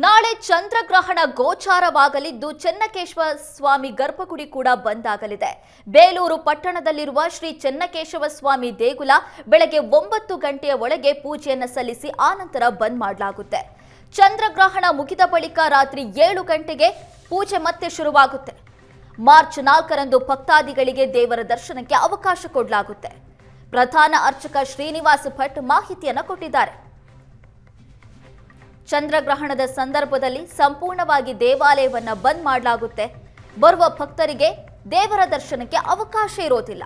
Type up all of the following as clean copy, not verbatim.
ನಾಳೆ ಚಂದ್ರಗ್ರಹಣ ಗೋಚಾರವಾಗಲಿದ್ದು ಚೆನ್ನಕೇಶವ ಸ್ವಾಮಿ ಗರ್ಭಗುಡಿ ಕೂಡ ಬಂದ್ ಆಗಲಿದೆ. ಬೇಲೂರು ಪಟ್ಟಣದಲ್ಲಿರುವ ಶ್ರೀ ಚೆನ್ನಕೇಶವ ಸ್ವಾಮಿ ದೇಗುಲ ಬೆಳಗ್ಗೆ 9 ಗಂಟೆಯ ಒಳಗೆ ಪೂಜೆಯನ್ನು ಸಲ್ಲಿಸಿ ಆನಂತರ ಬಂದ್ ಮಾಡಲಾಗುತ್ತೆ. ಚಂದ್ರಗ್ರಹಣ ಮುಗಿದ ಬಳಿಕ ರಾತ್ರಿ 7 ಗಂಟೆಗೆ ಪೂಜೆ ಮತ್ತೆ ಶುರುವಾಗುತ್ತೆ. ಮಾರ್ಚ್ 4ರಂದು ಭಕ್ತಾದಿಗಳಿಗೆ ದೇವರ ದರ್ಶನಕ್ಕೆ ಅವಕಾಶ ಕೊಡಲಾಗುತ್ತೆ. ಪ್ರಧಾನ ಅರ್ಚಕ ಶ್ರೀನಿವಾಸ ಭಟ್ ಮಾಹಿತಿಯನ್ನು ಕೊಟ್ಟಿದ್ದಾರೆ. ಚಂದ್ರಗ್ರಹಣದ ಸಂದರ್ಭದಲ್ಲಿ ಸಂಪೂರ್ಣವಾಗಿ ದೇವಾಲಯವನ್ನು ಬಂದ್ ಮಾಡಲಾಗುತ್ತೆ. ಬರುವ ಭಕ್ತರಿಗೆ ದೇವರ ದರ್ಶನಕ್ಕೆ ಅವಕಾಶ ಇರೋದಿಲ್ಲ.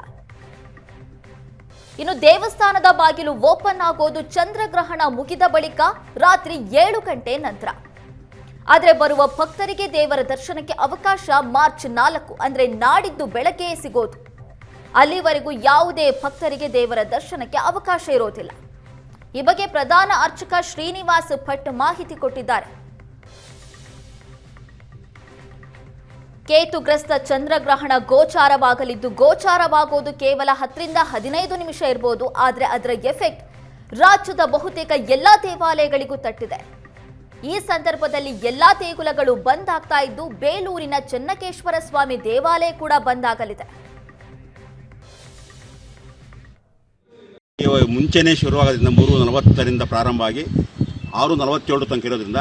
ಇನ್ನು ದೇವಸ್ಥಾನದ ಬಾಗಿಲು ಓಪನ್ ಆಗೋದು ಚಂದ್ರಗ್ರಹಣ ಮುಗಿದ ಬಳಿಕ ರಾತ್ರಿ 7 ಗಂಟೆ ನಂತರ. ಆದರೆ ಬರುವ ಭಕ್ತರಿಗೆ ದೇವರ ದರ್ಶನಕ್ಕೆ ಅವಕಾಶ ಮಾರ್ಚ್ 4 ಅಂದ್ರೆ ನಾಡಿದ್ದು ಬೆಳಗ್ಗೆಯೇ ಸಿಗೋದು. ಅಲ್ಲಿವರೆಗೂ ಯಾವುದೇ ಭಕ್ತರಿಗೆ ದೇವರ ದರ್ಶನಕ್ಕೆ ಅವಕಾಶ ಇರೋದಿಲ್ಲ. ಈ ಬಗ್ಗೆ ಪ್ರಧಾನ ಅರ್ಚಕ ಶ್ರೀನಿವಾಸ ಭಟ್ ಮಾಹಿತಿ ಕೊಟ್ಟಿದ್ದಾರೆ. ಕೇತುಗ್ರಸ್ತ ಚಂದ್ರಗ್ರಹಣ ಗೋಚಾರವಾಗಲಿದ್ದು, ಗೋಚಾರವಾಗೋದು ಕೇವಲ 10 ರಿಂದ 15 ನಿಮಿಷ ಇರಬಹುದು. ಆದರೆ ಅದರ ಎಫೆಕ್ಟ್ ರಾಜ್ಯದ ಬಹುತೇಕ ಎಲ್ಲಾ ದೇವಾಲಯಗಳಿಗೂ ತಟ್ಟಿದೆ. ಈ ಸಂದರ್ಭದಲ್ಲಿ ಎಲ್ಲಾ ದೇಗುಲಗಳು ಬಂದ್ ಆಗ್ತಾ ಇದ್ದು, ಬೇಲೂರಿನ ಚೆನ್ನಕೇಶ್ವರ ಸ್ವಾಮಿ ದೇವಾಲಯ ಕೂಡ ಬಂದ್ ಆಗಲಿದೆ. ಮುಂಚೆನೇ ಶುರುವಾಗೋದ್ರಿಂದ 3:40ರಿಂದ ಪ್ರಾರಂಭ ಆಗಿ 6:47 ತನಕ ಇರೋದ್ರಿಂದ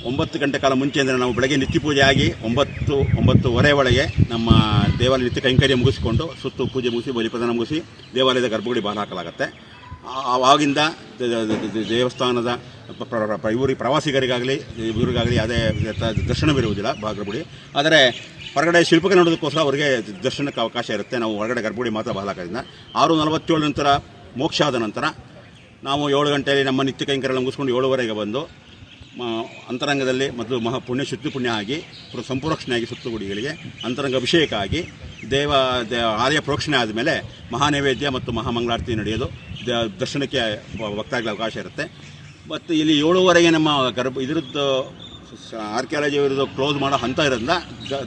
9 ಗಂಟೆ ಕಾಲ ಮುಂಚೆ ಅಂದರೆ ನಾವು ಬೆಳಗ್ಗೆ ನಿತ್ಯ ಪೂಜೆ ಆಗಿ 9:30 ಒಳಗೆ ನಮ್ಮ ದೇವಾಲಯ ನಿತ್ಯ ಕೈಂಕರ್ಯ ಮುಗಿಸಿಕೊಂಡು ಸುತ್ತು ಪೂಜೆ ಮುಗಿಸಿ ಬಲಿಪ್ರದಾನ ಮುಗಿಸಿ ದೇವಾಲಯದ ಗರ್ಭಗುಡಿ ಬಾಗಿಲು ಹಾಕಲಾಗುತ್ತೆ. ಆವಾಗಿಂದ ದೇವಸ್ಥಾನದ ಪ್ರವಾಸಿಗರಿಗಾಗಲಿ ಇವರಿಗಾಗಲಿ ಯಾವುದೇ ದರ್ಶನವಿರುವುದಿಲ್ಲ ಗರ್ಭಗುಡಿ. ಆದರೆ ಹೊರಗಡೆ ಶಿಲ್ಪಕ್ಕೆ ನೋಡೋದಕ್ಕೋಸ್ಕರ ಅವರಿಗೆ ದರ್ಶನಕ್ಕೆ ಅವಕಾಶ ಇರುತ್ತೆ. ನಾವು ಹೊರಗಡೆ ಗರ್ಭಗುಡಿ ಮಾತ್ರ ಬಾಗಿಲು ಹಾಕೋದ್ರಿಂದ 6:47 ನಂತರ ಮೋಕ್ಷ ಆದ ನಂತರ ನಾವು 7 ಗಂಟೆಯಲ್ಲಿ ನಮ್ಮ ನಿತ್ಯ ಕೈಂಕರ್ಯ ಮುಗಿಸ್ಕೊಂಡು 7:15 ಬಂದು ಅಂತರಂಗದಲ್ಲಿ ಮತ್ತು ಶುದ್ಧ ಪುಣ್ಯ ಆಗಿ ಸಂಪ್ರೋಕ್ಷಣೆಯಾಗಿ ಸುತ್ತುಗುಡಿಗಳಿಗೆ ಅಂತರಂಗ ಅಭಿಷೇಕ ಆಗಿ ಆಲಯ ಪ್ರೋಕ್ಷಣೆ ಆದಮೇಲೆ ಮಹಾನೈವೇದ್ಯ ಮತ್ತು ಮಹಾಮಂಗಳಾರತಿ ನಡೆಯೋದು ದರ್ಶನಕ್ಕೆ ಭಕ್ತಾಗಲಿ ಅವಕಾಶ ಇರುತ್ತೆ. ಮತ್ತು ಇಲ್ಲಿ 7:15 ನಮ್ಮ ಇದರದ್ದು ಆರ್ಕಿಯಾಲಜಿ ಇರೋದು ಕ್ಲೋಸ್ ಮಾಡೋ ಹಂತ ಇರೋದ್ರಿಂದ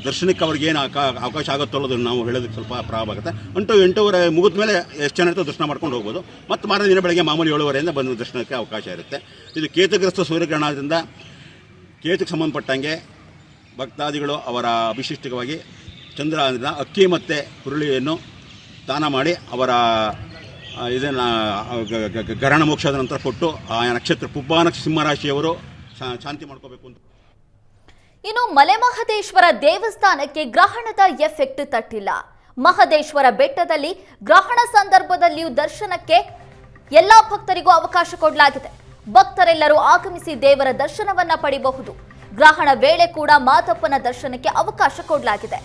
ದರ್ಶನಕ್ಕೆ ಅವ್ರಿಗೆ ಏನು ಅವಕಾಶ ಆಗುತ್ತೋ ಅನ್ನೋದನ್ನು ನಾವು ಹೇಳೋದಕ್ಕೆ ಸ್ವಲ್ಪ ಪ್ರಾರಂಭ ಆಗುತ್ತೆ. 8:30 ಮುಗಿದ ಮೇಲೆ ಎಷ್ಟು ಜನ ಇರ್ತೋ ದರ್ಶನ ಮಾಡ್ಕೊಂಡು ಹೋಗ್ಬೋದು. ಮತ್ತು ಮಾರನೇ ದಿನ ಬೆಳಗ್ಗೆ ಮಾಮೂಲಿ 7:15 ಬಂದು ದರ್ಶನಕ್ಕೆ ಅವಕಾಶ ಇರುತ್ತೆ. ಇದು ಕೇತುಗ್ರಸ್ತ ಸೂರ್ಯಗ್ರಹಣ ಆದ್ದರಿಂದ ಕೇತುಗೆ ಸಂಬಂಧಪಟ್ಟಂಗೆ ಭಕ್ತಾದಿಗಳು ಅವರ ಅಭಿಷಿಷ್ಟವಾಗಿ ಚಂದ್ರ ಅಕ್ಕಿ ಮತ್ತು ಹುರುಳಿಯನ್ನು ದಾನ ಮಾಡಿ ಅವರ ಇದನ್ನು ಗ್ರಹಣ ಮೋಕ್ಷದ ನಂತರ ಕೊಟ್ಟು ಆ ನಕ್ಷತ್ರ ಪುಬ್ಬ ಸಿಂಹರಾಶಿಯವರು ಶಾಂತಿ ಮಾಡ್ಕೋಬೇಕು ಅಂತ. ಇನ್ನು ಮಲೆಮಹದೇಶ್ವರ ದೇವಸ್ಥಾನಕ್ಕೆ ಗ್ರಹಣದ ಎಫೆಕ್ಟ್ ತಟ್ಟಿಲ್ಲ. ಮಹದೇಶ್ವರ ಬೆಟ್ಟದಲ್ಲಿ ಗ್ರಹಣ ಸಂದರ್ಭದಲ್ಲಿಯೂ ದರ್ಶನಕ್ಕೆ ಎಲ್ಲಾ ಭಕ್ತರಿಗೂ ಅವಕಾಶ ಕೊಡಲಾಗಿದೆ. ಭಕ್ತರೆಲ್ಲರೂ ಆಗಮಿಸಿ ದೇವರ ದರ್ಶನವನ್ನ ಪಡೆಯಬಹುದು. ಗ್ರಹಣ ವೇಳೆ ಕೂಡ ಮಾತಪ್ಪನ ದರ್ಶನಕ್ಕೆ ಅವಕಾಶ ಕೊಡಲಾಗಿದೆ.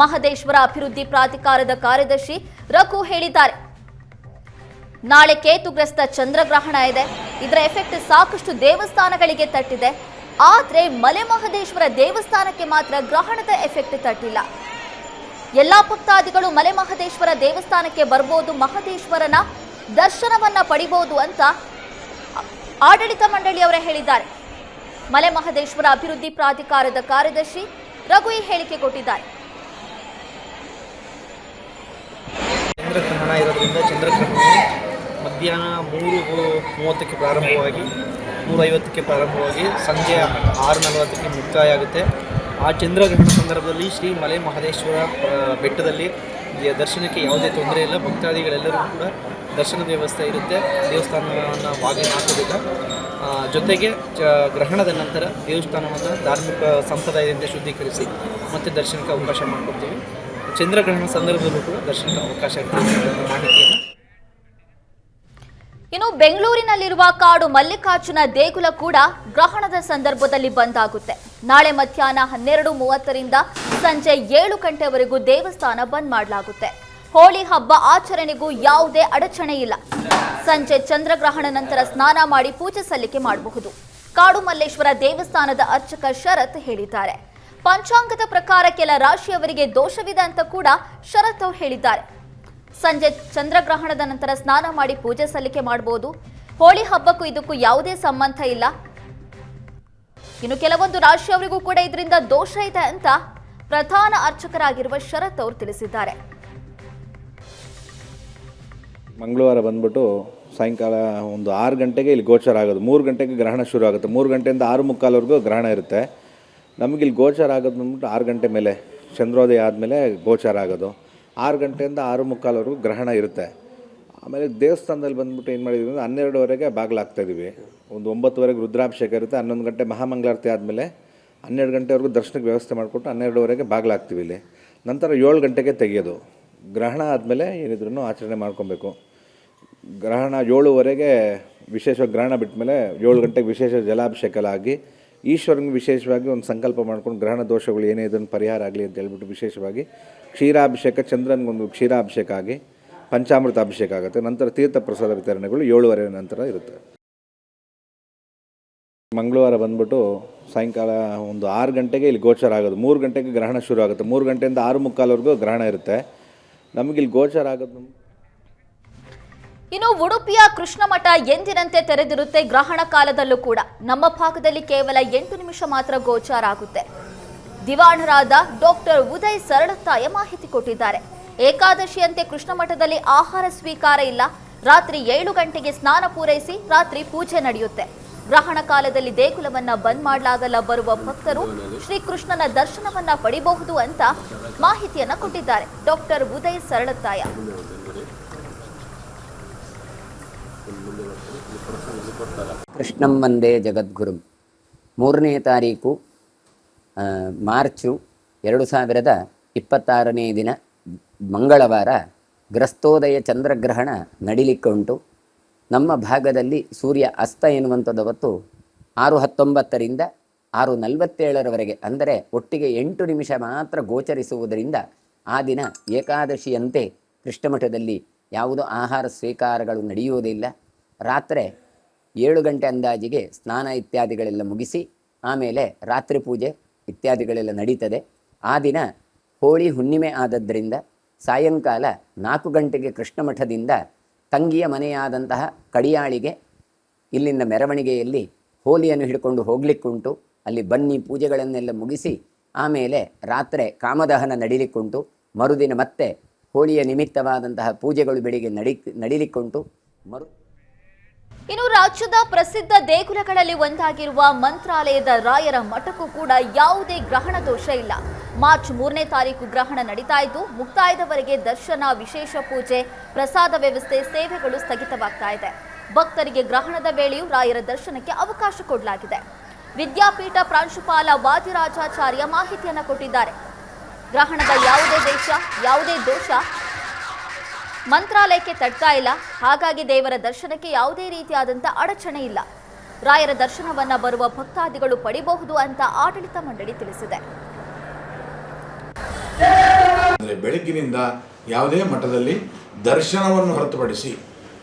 ಮಹದೇಶ್ವರ ಅಭಿವೃದ್ಧಿ ಪ್ರಾಧಿಕಾರದ ಕಾರ್ಯದರ್ಶಿ ರಘು ಹೇಳಿದ್ದಾರೆ. ನಾಳೆ ಕೇತುಗ್ರಸ್ತ ಚಂದ್ರಗ್ರಹಣ ಇದೆ. ಇದರ ಎಫೆಕ್ಟ್ ಸಾಕಷ್ಟು ದೇವಸ್ಥಾನಗಳಿಗೆ ತಟ್ಟಿದೆ. ಆದರೆ ಮಲೆಮಹದೇಶ್ವರ ದೇವಸ್ಥಾನಕ್ಕೆ ಮಾತ್ರ ಗ್ರಹಣದ ಎಫೆಕ್ಟ್ ತಟ್ಟಿಲ್ಲ. ಎಲ್ಲಾ ಭಕ್ತಾದಿಗಳು ಮಲೆಮಹದೇಶ್ವರ ದೇವಸ್ಥಾನಕ್ಕೆ ಬರ್ಬೋದು, ಮಹದೇಶ್ವರನ ದರ್ಶನವನ್ನ ಪಡಿಬಹುದು ಅಂತ ಆಡಳಿತ ಮಂಡಳಿಯವರೇ ಹೇಳಿದ್ದಾರೆ. ಮಲೆಮಹದೇಶ್ವರ ಅಭಿವೃದ್ಧಿ ಪ್ರಾಧಿಕಾರದ ಕಾರ್ಯದರ್ಶಿ ರಘು ಈ ಹೇಳಿಕೆ ಕೊಟ್ಟಿದ್ದಾರೆ. ಚಂದ್ರಗ್ರಹಣ ಇರೋದ್ರಿಂದ ಚಂದ್ರಗ್ರಹಣ ಮಧ್ಯಾಹ್ನ 3:30ಕ್ಕೆ ಪ್ರಾರಂಭವಾಗಿ 3:50ಕ್ಕೆ ಪ್ರಾರಂಭವಾಗಿ ಸಂಜೆ 6:40ಕ್ಕೆ ಮುಕ್ತಾಯ ಆಗುತ್ತೆ. ಆ ಚಂದ್ರಗ್ರಹಣ ಸಂದರ್ಭದಲ್ಲಿ ಶ್ರೀ ಮಲೆ ಮಹದೇಶ್ವರ ಬೆಟ್ಟದಲ್ಲಿ ದರ್ಶನಕ್ಕೆ ಯಾವುದೇ ತೊಂದರೆ ಇಲ್ಲ. ಭಕ್ತಾದಿಗಳೆಲ್ಲರೂ ಕೂಡ ದರ್ಶನ ವ್ಯವಸ್ಥೆ ಇರುತ್ತೆ. ದೇವಸ್ಥಾನವನ್ನು ಬಾಗಿಲು ಹಾಕೋದಿಲ್ಲ. ಜೊತೆಗೆ ಗ್ರಹಣದ ನಂತರ ದೇವಸ್ಥಾನವನ್ನು ಧಾರ್ಮಿಕ ಸಂಪ್ರದಾಯದಿಂದ ಶುದ್ಧೀಕರಿಸಿ ಮತ್ತೆ ದರ್ಶನಕ್ಕೆ ಅವಕಾಶ ಮಾಡಿಕೊಡ್ತೀವಿ. ಚಂದ್ರಗ್ರಹಣ ಸಂದರ್ಭದಲ್ಲೂ ಕೂಡ ದರ್ಶನಕ್ಕೆ ಅವಕಾಶ ಇರುತ್ತೆ ಮಾಹಿತಿಯನ್ನು. ಇನ್ನು ಬೆಂಗಳೂರಿನಲ್ಲಿರುವ ಕಾಡು ಮಲ್ಲಿಕಾರ್ಜುನ ದೇಗುಲ ಕೂಡ ಗ್ರಹಣದ ಸಂದರ್ಭದಲ್ಲಿ ಬಂದ್ ಆಗುತ್ತೆ. ನಾಳೆ ಮಧ್ಯಾಹ್ನ 12:30ರಿಂದ ಸಂಜೆ 7 ಗಂಟೆವರೆಗೂ ದೇವಸ್ಥಾನ ಬಂದ್ ಮಾಡಲಾಗುತ್ತೆ. ಹೋಳಿ ಹಬ್ಬ ಆಚರಣೆಗೂ ಯಾವುದೇ ಅಡಚಣೆ ಇಲ್ಲ. ಸಂಜೆ ಚಂದ್ರಗ್ರಹಣ ನಂತರ ಸ್ನಾನ ಮಾಡಿ ಪೂಜೆ ಸಲ್ಲಿಕೆ ಮಾಡಬಹುದು. ಕಾಡು ಮಲ್ಲೇಶ್ವರ ದೇವಸ್ಥಾನದ ಅರ್ಚಕ ಶರತ್ ಹೇಳಿದ್ದಾರೆ. ಪಂಚಾಂಗದ ಪ್ರಕಾರ ಕೆಲ ರಾಶಿಯವರಿಗೆ ದೋಷವಿದೆ ಅಂತ ಕೂಡ ಶರತ್ ಅವರು ಹೇಳಿದ್ದಾರೆ. ಸಂಜೆ ಚಂದ್ರಗ್ರಹಣದ ನಂತರ ಸ್ನಾನ ಮಾಡಿ ಪೂಜೆ ಸಲ್ಲಿಕೆ ಮಾಡಬಹುದು. ಹೋಳಿ ಹಬ್ಬಕ್ಕೂ ಇದಕ್ಕೂ ಯಾವುದೇ ಸಂಬಂಧ ಇಲ್ಲ. ಇನ್ನು ಕೆಲವೊಂದು ರಾಶಿಯವರಿಗೂ ಕೂಡ ಇದರಿಂದ ದೋಷ ಇದೆ ಅಂತ ಪ್ರಧಾನ ಅರ್ಚಕರಾಗಿರುವ ಶರತ್ ಅವರು ತಿಳಿಸಿದ್ದಾರೆ. ಮಂಗಳವಾರ ಬಂದ್ಬಿಟ್ಟು ಸಾಯಂಕಾಲ ಒಂದು 6 ಗಂಟೆಗೆ ಇಲ್ಲಿ ಗೋಚರ ಆಗೋದು. 3 ಗಂಟೆಗೆ ಗ್ರಹಣ ಶುರು ಆಗುತ್ತೆ. 3 ಗಂಟೆಯಿಂದ 6:45ವರೆಗೂ ಗ್ರಹಣ ಇರುತ್ತೆ. ನಮಗೆ ಇಲ್ಲಿ ಗೋಚರ ಆಗೋದು ಬಂದ್ಬಿಟ್ಟು 6 ಗಂಟೆ ಮೇಲೆ, ಚಂದ್ರೋದಯ ಆದಮೇಲೆ ಗೋಚರ ಆಗೋದು. 6 ಗಂಟೆಯಿಂದ 6:45ವರೆಗೂ ಗ್ರಹಣ ಇರುತ್ತೆ. ಆಮೇಲೆ ದೇವಸ್ಥಾನದಲ್ಲಿ ಬಂದ್ಬಿಟ್ಟು ಏನು ಮಾಡಿದ್ವಿ ಅಂದರೆ 12ವರೆಗೆ ಬಾಗಿಲಾಗ್ತಾಯಿದ್ದೀವಿ. ಒಂದು 9ವರೆಗೆ ರುದ್ರಾಭಿಷೇಕ ಇರುತ್ತೆ. 11 ಗಂಟೆ ಮಹಾಮಂಗಳಾರತಿ ಆದಮೇಲೆ 12 ಗಂಟೆವರೆಗೂ ದರ್ಶನಕ್ಕೆ ವ್ಯವಸ್ಥೆ ಮಾಡಿಕೊಟ್ಟು 12ವರೆಗೆ ಬಾಗಿಲಾಗ್ತೀವಿ ಇಲ್ಲಿ. ನಂತರ 7 ಗಂಟೆಗೆ ತೆಗೆಯೋದು. ಗ್ರಹಣ ಆದಮೇಲೆ ಏನಿದ್ರೂ ಆಚರಣೆ ಮಾಡ್ಕೊಬೇಕು. ಗ್ರಹಣ 7ವರೆಗೆ ವಿಶೇಷವಾಗಿ ಗ್ರಹಣ ಬಿಟ್ಟ ಮೇಲೆ 7 ಗಂಟೆಗೆ ವಿಶೇಷ ಜಲಾಭಿಷೇಕ ಎಲ್ಲ ಆಗಿ ಈಶ್ವರನಿಗೆ ವಿಶೇಷವಾಗಿ ಒಂದು ಸಂಕಲ್ಪ ಮಾಡ್ಕೊಂಡು ಗ್ರಹಣ ದೋಷಗಳು ಏನೇ ಇದನ್ನು ಪರಿಹಾರ ಆಗಲಿ ಅಂತ ಹೇಳ್ಬಿಟ್ಟು ವಿಶೇಷವಾಗಿ ಕ್ಷೀರಾಭಿಷೇಕ, ಚಂದ್ರನಿಗೊಂದು ಕ್ಷೀರಾಭಿಷೇಕ ಆಗಿ ಪಂಚಾಮೃತ ಅಭಿಷೇಕ ಆಗುತ್ತೆ. ನಂತರ ತೀರ್ಥ ಪ್ರಸಾದ ವಿತರಣೆಗಳು 7:15 ನಂತರ ಇರುತ್ತೆ. ಮಂಗಳವಾರ ಬಂದ್ಬಿಟ್ಟು ಸಾಯಂಕಾಲ ಒಂದು 6 ಗಂಟೆಗೆ ಇಲ್ಲಿ ಗೋಚರ ಆಗೋದು. 3 ಗಂಟೆಗೆ ಗ್ರಹಣ ಶುರು ಆಗುತ್ತೆ. 3 ಗಂಟೆಯಿಂದ 6:45ವರೆಗೂ ಗ್ರಹಣ ಇರುತ್ತೆ. ನಮಗಿಲ್ಲಿ ಗೋಚರ ಆಗೋದು. ಇನ್ನು ಉಡುಪಿಯ ಕೃಷ್ಣಮಠ ಎಂದಿನಂತೆ ತೆರೆದಿರುತ್ತೆ. ಗ್ರಹಣ ಕಾಲದಲ್ಲೂ ಕೂಡ ನಮ್ಮ ಭಾಗದಲ್ಲಿ ಕೇವಲ 8 ನಿಮಿಷ ಮಾತ್ರ ಗೋಚಾರ ಆಗುತ್ತೆ. ದಿವಾಣರಾದ ಡಾಕ್ಟರ್ ಉದಯ್ ಸರಳತ್ತಾಯ ಮಾಹಿತಿ ಕೊಟ್ಟಿದ್ದಾರೆ. ಏಕಾದಶಿಯಂತೆ ಕೃಷ್ಣಮಠದಲ್ಲಿ ಆಹಾರ ಸ್ವೀಕಾರ ಇಲ್ಲ. ರಾತ್ರಿ 7 ಗಂಟೆಗೆ ಸ್ನಾನ ಪೂರೈಸಿ ರಾತ್ರಿ ಪೂಜೆ ನಡೆಯುತ್ತೆ. ಗ್ರಹಣ ಕಾಲದಲ್ಲಿ ದೇಗುಲವನ್ನ ಬಂದ್ ಮಾಡಲಾಗಲ್ಲ. ಬರುವ ಭಕ್ತರು ಶ್ರೀಕೃಷ್ಣನ ದರ್ಶನವನ್ನ ಪಡಿಬಹುದು ಅಂತ ಮಾಹಿತಿಯನ್ನ ಕೊಟ್ಟಿದ್ದಾರೆ ಡಾಕ್ಟರ್ ಉದಯ್ ಸರಳತ್ತಾಯ. ಕೃಷ್ಣಂ ವಂದೇ ಜಗದ್ಗುರುಂ. 3ನೇ ತಾರೀಕು ಮಾರ್ಚು 2026ನೇ ದಿನ ಮಂಗಳವಾರ ಗ್ರಸ್ತೋದಯ ಚಂದ್ರಗ್ರಹಣ ನಡಿಲಿಕ್ಕೆ ಉಂಟು. ನಮ್ಮ ಭಾಗದಲ್ಲಿ ಸೂರ್ಯ ಅಸ್ತ ಎನ್ನುವಂಥದ್ದು 6:19ರಿಂದ 6:47ರವರೆಗೆ, ಅಂದರೆ ಒಟ್ಟಿಗೆ 8 ನಿಮಿಷ ಮಾತ್ರ ಗೋಚರಿಸುವುದರಿಂದ ಆ ದಿನ ಏಕಾದಶಿಯಂತೆ ಕೃಷ್ಣಮಠದಲ್ಲಿ ಯಾವುದೋ ಆಹಾರ ಸ್ವೀಕಾರಗಳು ನಡೆಯುವುದಿಲ್ಲ. ರಾತ್ರಿ 7 ಗಂಟೆ ಅಂದಾಜಿಗೆ ಸ್ನಾನ ಇತ್ಯಾದಿಗಳೆಲ್ಲ ಮುಗಿಸಿ ಆಮೇಲೆ ರಾತ್ರಿ ಪೂಜೆ ಇತ್ಯಾದಿಗಳೆಲ್ಲ ನಡೀತದೆ. ಆ ದಿನ ಹೋಳಿ ಹುಣ್ಣಿಮೆ ಆದದ್ದರಿಂದ ಸಾಯಂಕಾಲ 4 ಗಂಟೆಗೆ ಕೃಷ್ಣಮಠದಿಂದ ತಂಗಿಯ ಮನೆಯಾದಂತಹ ಕಡಿಯಾಳಿಗೆ ಇಲ್ಲಿಂದ ಮೆರವಣಿಗೆಯಲ್ಲಿ ಹೋಲಿಯನ್ನು ಹಿಡ್ಕೊಂಡು ಹೋಗ್ಲಿಕ್ಕುಂಟು. ಅಲ್ಲಿ ಬನ್ನಿ ಪೂಜೆಗಳನ್ನೆಲ್ಲ ಮುಗಿಸಿ ಆಮೇಲೆ ರಾತ್ರಿ ಕಾಮದಹನ ನಡಿಲಿಕ್ಕುಂಟು. ಮರುದಿನ ಮತ್ತೆ ಹೋಳಿಯ ನಿಮಿತ್ತವಾದಂತಹ ಪೂಜೆಗಳು ಬೆಳಿಗ್ಗೆ ನಡಿಲಿಕ್ಕುಂಟು. ಇನ್ನು ರಾಜ್ಯದ ಪ್ರಸಿದ್ಧ ದೇಗುಲಗಳಲ್ಲಿ ಒಂದಾಗಿರುವ ಮಂತ್ರಾಲಯದ ರಾಯರ ಮಠಕ್ಕೂ ಕೂಡ ಯಾವುದೇ ಗ್ರಹಣ ದೋಷ ಇಲ್ಲ. ಮಾರ್ಚ್ 3ನೇ ತಾರೀಕು ಗ್ರಹಣ ನಡೀತಾ ಇದ್ದು ಮುಕ್ತಾಯದವರೆಗೆ ದರ್ಶನ, ವಿಶೇಷ ಪೂಜೆ, ಪ್ರಸಾದ ವ್ಯವಸ್ಥೆ, ಸೇವೆಗಳು ಸ್ಥಗಿತವಾಗ್ತಾ ಇದೆ. ಭಕ್ತರಿಗೆ ಗ್ರಹಣದ ವೇಳೆಯೂ ರಾಯರ ದರ್ಶನಕ್ಕೆ ಅವಕಾಶ ಕೊಡಲಾಗಿದೆ. ವಿದ್ಯಾಪೀಠ ಪ್ರಾಂಶುಪಾಲ ವಾದಿರಾಜಾಚಾರ್ಯ ಮಾಹಿತಿಯನ್ನು ಕೊಟ್ಟಿದ್ದಾರೆ. ಗ್ರಹಣದ ಯಾವುದೇ ದೋಷ ಮಂತ್ರಾಲಯಕ್ಕೆ ತಡ್ತಾ ಇಲ್ಲ. ಹಾಗಾಗಿ ದೇವರ ದರ್ಶನಕ್ಕೆ ಯಾವುದೇ ರೀತಿಯಾದಂಥ ಅಡಚಣೆ ಇಲ್ಲ. ರಾಯರ ದರ್ಶನವನ್ನ ಬರುವ ಭಕ್ತಾದಿಗಳು ಪಡಿಬಹುದು ಅಂತ ಆಡಳಿತ ಮಂಡಳಿ ತಿಳಿಸಿದೆ. ಬೆಳಗ್ಗಿನಿಂದ ಯಾವುದೇ ಮಠದಲ್ಲಿ ದರ್ಶನವನ್ನು ಹೊರತುಪಡಿಸಿ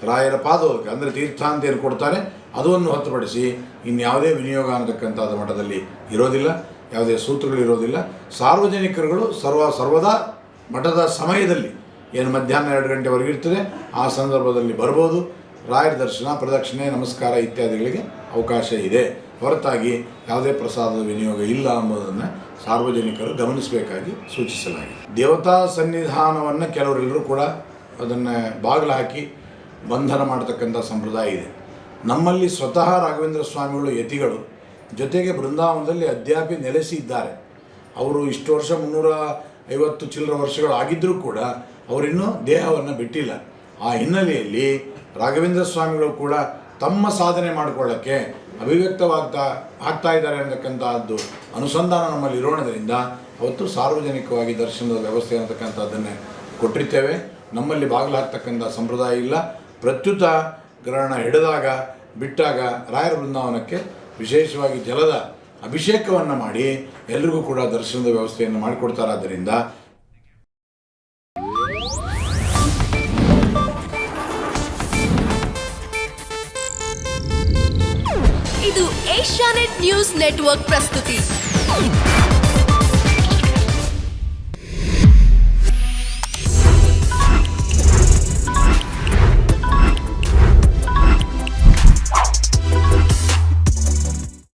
ರಾಯರ ಪಾದೋದಕ ಅಂದರೆ ತೀರ್ಥ ಅಂತ ಏನು ಕೊಡ್ತಾರೆ ಅದನ್ನು ಹೊರತುಪಡಿಸಿ ಇನ್ಯಾವುದೇ ವಿನಿಯೋಗ ಅನ್ನತಕ್ಕಂಥದ್ದು ಮಠದಲ್ಲಿ ಇರೋದಿಲ್ಲ. ಯಾವುದೇ ಸೂತ್ರಗಳು ಇರೋದಿಲ್ಲ. ಸಾರ್ವಜನಿಕರುಗಳು ಸರ್ವದಾ ಮಠದ ಸಮಯದಲ್ಲಿ ಏನು ಮಧ್ಯಾಹ್ನ 2 ಗಂಟೆವರೆಗೆ ಇರ್ತದೆ ಆ ಸಂದರ್ಭದಲ್ಲಿ ಬರ್ಬೋದು. ರಾಯರ ದರ್ಶನ, ಪ್ರದಕ್ಷಿಣೆ, ನಮಸ್ಕಾರ ಇತ್ಯಾದಿಗಳಿಗೆ ಅವಕಾಶ ಇದೆ. ಹೊರತಾಗಿ ಯಾವುದೇ ಪ್ರಸಾದದ ವಿನಿಯೋಗ ಇಲ್ಲ ಎಂಬುದನ್ನು ಸಾರ್ವಜನಿಕರು ಗಮನಿಸಬೇಕಾಗಿ ಸೂಚಿಸಲಾಗಿದೆ. ದೇವತಾ ಸನ್ನಿಧಾನವನ್ನು ಕೆಲವರೆಲ್ಲರೂ ಕೂಡ ಅದನ್ನು ಬಾಗಿಲು ಹಾಕಿ ಬಂಧನ ಮಾಡತಕ್ಕಂಥ ಸಂಪ್ರದಾಯ ಇದೆ. ನಮ್ಮಲ್ಲಿ ಸ್ವತಃ ರಾಘವೇಂದ್ರ ಸ್ವಾಮಿಗಳು ಯತಿಗಳು ಜೊತೆಗೆ ಬೃಂದಾವನದಲ್ಲಿ ಅದ್ಯಾಪಿ ನೆಲೆಸಿ ಇದ್ದಾರೆ. ಅವರು ಇಷ್ಟು ವರ್ಷ 350 ಚಿಲ್ಲರ ವರ್ಷಗಳು ಆಗಿದ್ದರೂ ಕೂಡ ಅವರಿನ್ನೂ ದೇಹವನ್ನು ಬಿಟ್ಟಿಲ್ಲ. ಆ ಹಿನ್ನೆಲೆಯಲ್ಲಿ ರಾಘವೇಂದ್ರ ಸ್ವಾಮಿಗಳು ಕೂಡ ತಮ್ಮ ಸಾಧನೆ ಮಾಡಿಕೊಳ್ಳೋಕ್ಕೆ ಆಗ್ತಾ ಇದ್ದಾರೆ ಅನ್ನತಕ್ಕಂಥದ್ದು ಅನುಸಂಧಾನ ನಮ್ಮಲ್ಲಿ ಇರೋಣದಿಂದ ಅವತ್ತು ಸಾರ್ವಜನಿಕವಾಗಿ ದರ್ಶನದ ವ್ಯವಸ್ಥೆ ಅನ್ನತಕ್ಕಂಥದ್ದನ್ನೇ ಕೊಟ್ಟಿರ್ತೇವೆ. ನಮ್ಮಲ್ಲಿ ಬಾಗಿಲು ಹಾಕ್ತಕ್ಕಂಥ ಸಂಪ್ರದಾಯ ಇಲ್ಲ. ಪ್ರತ್ಯುತ ಗ್ರಹಣ ಹಿಡಿದಾಗ ಬಿಟ್ಟಾಗ ರಾಯರ ಬೃಂದಾವನಕ್ಕೆ ವಿಶೇಷವಾಗಿ ಜಲದ ಅಭಿಷೇಕವನ್ನು ಮಾಡಿ ಎಲ್ರಿಗೂ ಕೂಡ ದರ್ಶನದ ವ್ಯವಸ್ಥೆಯನ್ನು ಮಾಡಿಕೊಡ್ತಾರಾದ್ದರಿಂದ ಇದು ಏಷ್ಯಾನೆಟ್ ನ್ಯೂಸ್ ನೆಟ್ವರ್ಕ್ ಪ್ರಸ್ತುತಿ.